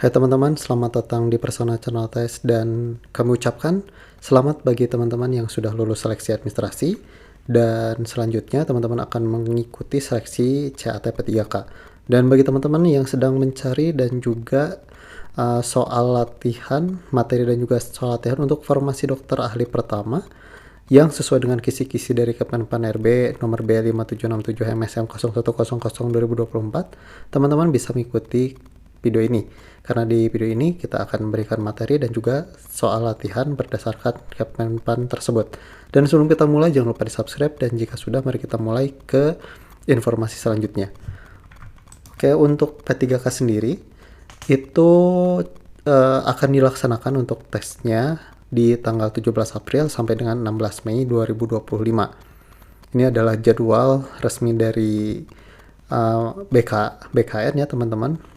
Hai teman-teman, selamat datang di Persona Channel Test dan kami ucapkan selamat bagi teman-teman yang sudah lulus seleksi administrasi dan selanjutnya teman-teman akan mengikuti seleksi CAT P3K. Dan bagi teman-teman yang sedang mencari dan juga soal latihan, materi dan juga soal latihan untuk formasi dokter ahli pertama yang sesuai dengan kisi-kisi dari Kemenpan RB nomor B5767 MSM 0100 2024, teman-teman bisa mengikuti video ini. Karena di video ini kita akan memberikan materi dan juga soal latihan berdasarkan Kemenpan tersebut. Dan sebelum kita mulai, jangan lupa di subscribe, dan jika sudah, mari kita mulai ke informasi selanjutnya. Oke, untuk P3K sendiri itu akan dilaksanakan untuk tesnya di tanggal 17 April sampai dengan 16 Mei 2025. Ini adalah jadwal resmi dari BKN ya teman-teman.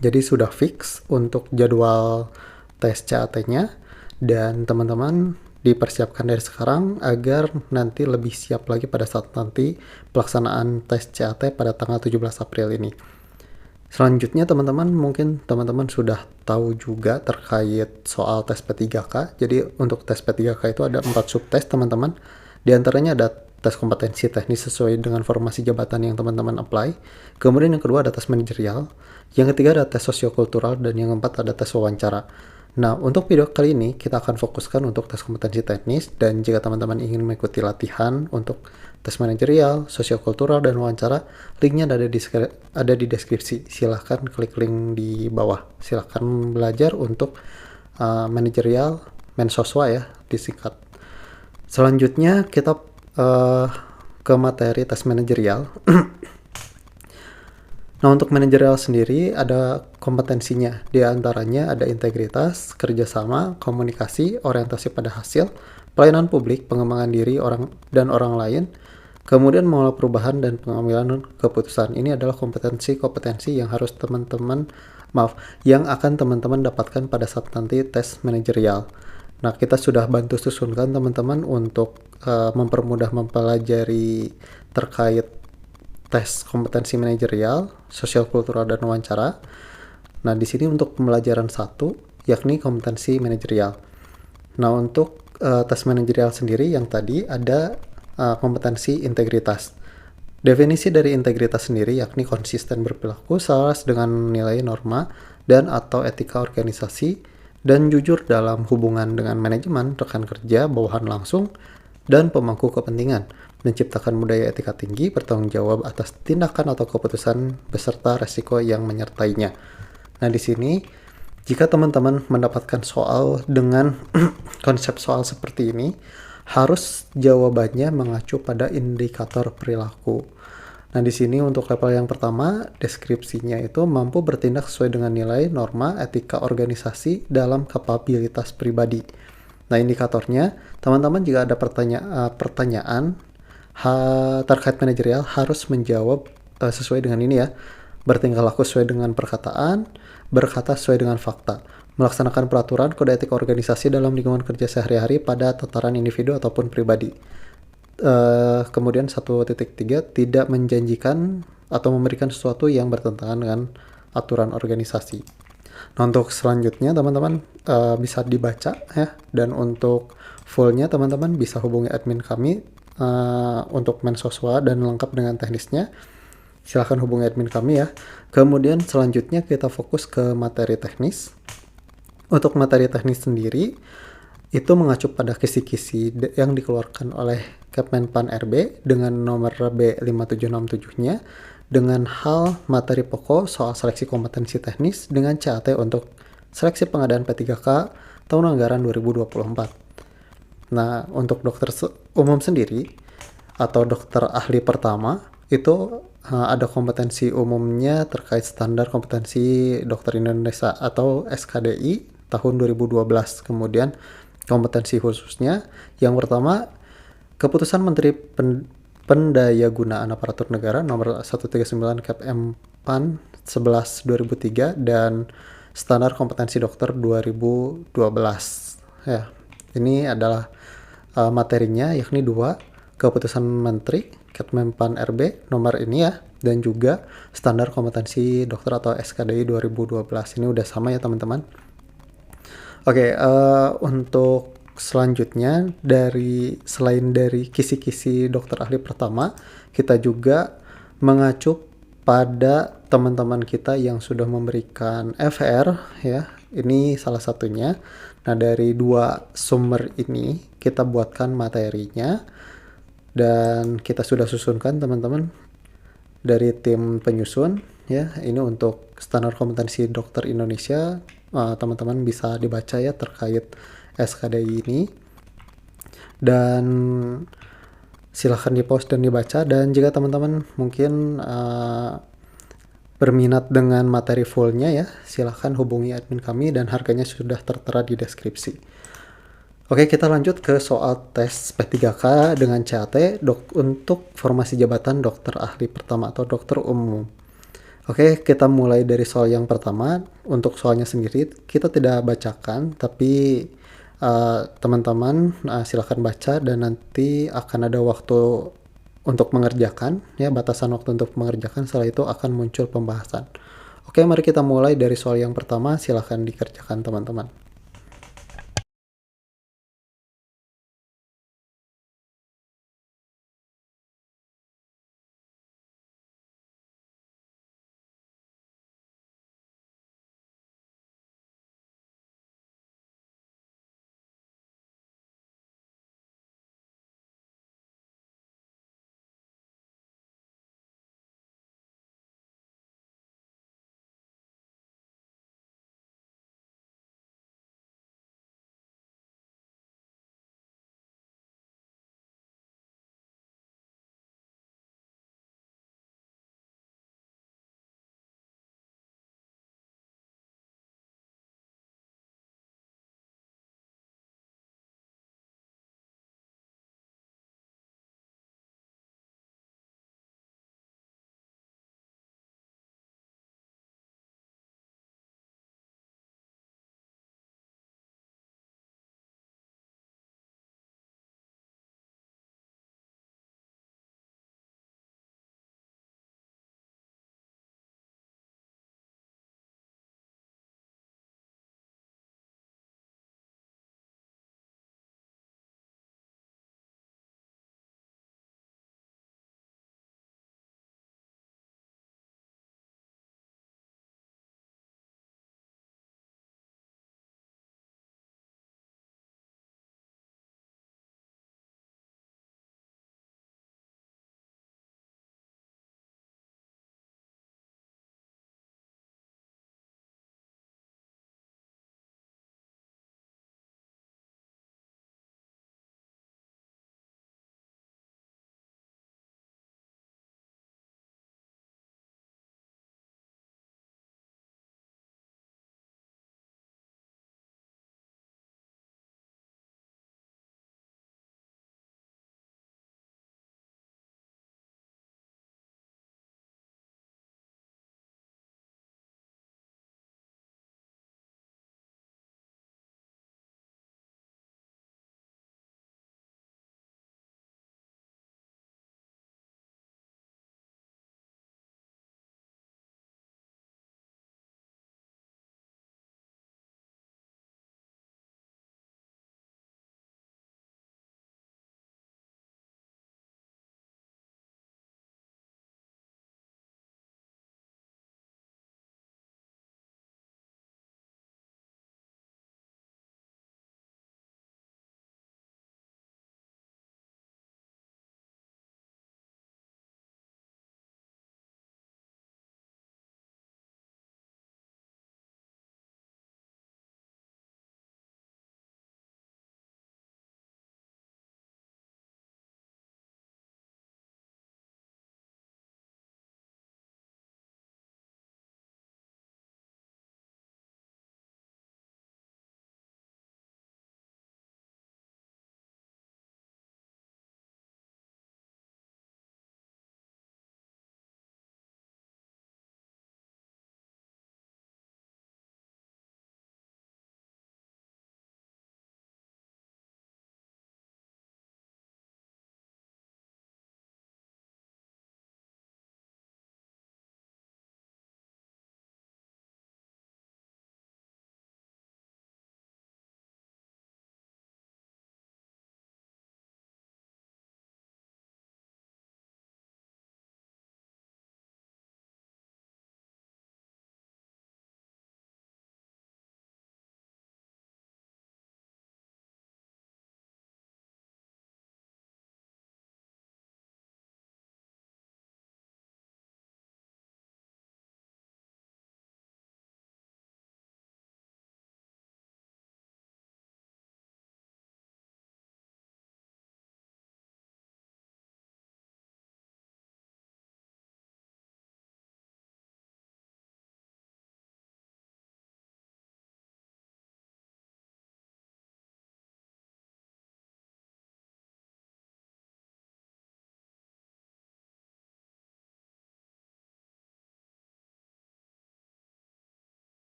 Jadi sudah fix untuk jadwal tes CAT-nya dan teman-teman dipersiapkan dari sekarang agar nanti lebih siap lagi pada saat nanti pelaksanaan tes CAT pada tanggal 17 April ini. Selanjutnya teman-teman, mungkin teman-teman sudah tahu juga terkait soal tes P3K. Jadi untuk tes P3K itu ada 4 subtes teman-teman. Di antaranya ada tes kompetensi teknis sesuai dengan formasi jabatan yang teman-teman apply. Kemudian yang kedua ada tes manajerial. Yang ketiga ada tes sosiokultural, dan yang keempat ada tes wawancara. Nah, untuk video kali ini kita akan fokuskan untuk tes kompetensi teknis, dan jika teman-teman ingin mengikuti latihan untuk tes manajerial, sosiokultural, dan wawancara, linknya ada di deskripsi. Silahkan klik link di bawah. Silahkan belajar untuk manajerial, mensoswa ya disingkat. Selanjutnya kita ke materi tes manajerial. Nah, untuk manajerial sendiri ada kompetensinya. Di antaranya ada integritas, kerjasama, komunikasi, orientasi pada hasil, pelayanan publik, pengembangan diri dan orang lain, kemudian mengelola perubahan dan pengambilan keputusan. Ini adalah kompetensi yang harus yang akan teman-teman dapatkan pada saat nanti tes manajerial. Nah, kita sudah bantu susunkan teman-teman untuk mempermudah mempelajari terkait tes kompetensi manajerial, sosial kultural, dan wawancara. Nah, di sini untuk pembelajaran 1, yakni kompetensi manajerial. Nah, untuk tes manajerial sendiri yang tadi ada kompetensi integritas. Definisi dari integritas sendiri yakni konsisten berperilaku selaras dengan nilai norma dan atau etika organisasi, dan jujur dalam hubungan dengan manajemen, rekan kerja, bawahan langsung, dan pemangku kepentingan. Menciptakan budaya etika tinggi, bertanggung jawab atas tindakan atau keputusan beserta resiko yang menyertainya. Nah, di sini jika teman-teman mendapatkan soal dengan konsep soal seperti ini, harus jawabannya mengacu pada indikator perilaku. Nah, di sini untuk level yang pertama, deskripsinya itu mampu bertindak sesuai dengan nilai, norma, etika organisasi dalam kapabilitas pribadi. Nah, indikatornya, teman-teman jika ada pertanyaan terkait manajerial harus menjawab sesuai dengan ini ya. Bertingkah laku sesuai dengan perkataan, berkata sesuai dengan fakta, melaksanakan peraturan kode etik organisasi dalam lingkungan kerja sehari-hari pada tataran individu ataupun pribadi. Kemudian 1.3, tidak menjanjikan atau memberikan sesuatu yang bertentangan dengan aturan organisasi. Nah, untuk selanjutnya teman-teman bisa dibaca ya, dan untuk fullnya teman-teman bisa hubungi admin kami untuk mensoswa dan lengkap dengan teknisnya. Silahkan hubungi admin kami ya. Kemudian selanjutnya kita fokus ke materi teknis. Untuk materi teknis sendiri itu mengacu pada kisi-kisi yang dikeluarkan oleh Kemenpan RB dengan nomor B5767-nya, dengan hal materi pokok soal seleksi kompetensi teknis dengan CAT untuk seleksi pengadaan P3K tahun anggaran 2024. Nah, untuk dokter umum sendiri atau dokter ahli pertama itu ada kompetensi umumnya terkait standar kompetensi dokter Indonesia atau SKDI tahun 2012. Kemudian kompetensi khususnya yang pertama, Keputusan Menteri Pendayagunaan Aparatur Negara nomor 139 Kepempan 11 2003 dan standar kompetensi dokter 2012 ya. Ini adalah materinya yakni 2, Keputusan Menteri Kemenpan RB nomor ini ya dan juga standar kompetensi dokter atau SKDI 2012. Ini udah sama ya teman-teman. Oke, untuk selanjutnya selain dari kisi-kisi dokter ahli pertama, kita juga mengacu pada teman-teman kita yang sudah memberikan FR ya. Ini salah satunya. Nah, dari dua sumber ini kita buatkan materinya dan kita sudah susunkan teman-teman dari tim penyusun ya. Ini untuk standar kompetensi dokter Indonesia. Teman-teman bisa dibaca ya terkait SKDI ini, dan silahkan di post dan dibaca. Dan jika teman-teman mungkin berminat dengan materi fullnya ya, silahkan hubungi admin kami dan harganya sudah tertera di deskripsi. Oke, kita lanjut ke soal tes P3K dengan CAT untuk formasi jabatan dokter ahli pertama atau dokter umum. Oke, kita mulai dari soal yang pertama. Untuk soalnya sendiri kita tidak bacakan, tapi teman-teman silakan baca dan nanti akan ada waktu untuk mengerjakan ya, batasan waktu untuk mengerjakan. Setelah itu akan muncul pembahasan. Oke, mari kita mulai dari soal yang pertama. Silakan dikerjakan teman-teman.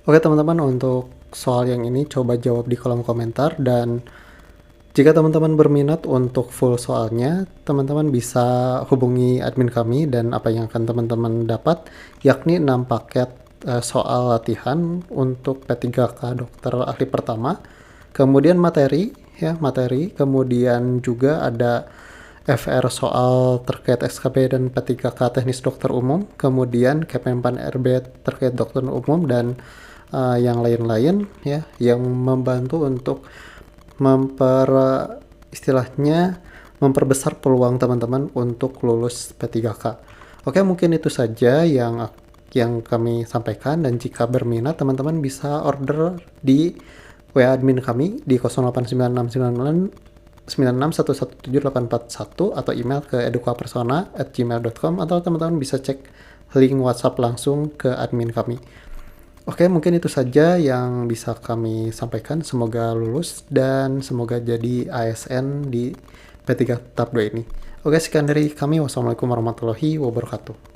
Oke teman-teman, untuk soal yang ini coba jawab di kolom komentar, dan jika teman-teman berminat untuk full soalnya, teman-teman bisa hubungi admin kami, dan apa yang akan teman-teman dapat yakni 6 paket soal latihan untuk P3K dokter ahli pertama, kemudian materi, kemudian juga ada FR soal terkait SKB dan P3K teknis dokter umum, kemudian Kemenpan RB terkait dokter umum, dan yang lain-lain ya, yang membantu untuk istilahnya memperbesar peluang teman-teman untuk lulus P3K. Oke, mungkin itu saja yang kami sampaikan, dan jika berminat teman-teman bisa order di WA admin kami di 08969996117841 atau email ke edukapersona@gmail.com, atau teman-teman bisa cek link WhatsApp langsung ke admin kami. Oke, mungkin itu saja yang bisa kami sampaikan. Semoga lulus dan semoga jadi ASN di P3 tahap 2 ini. Oke, sekian dari kami. Wassalamualaikum warahmatullahi wabarakatuh.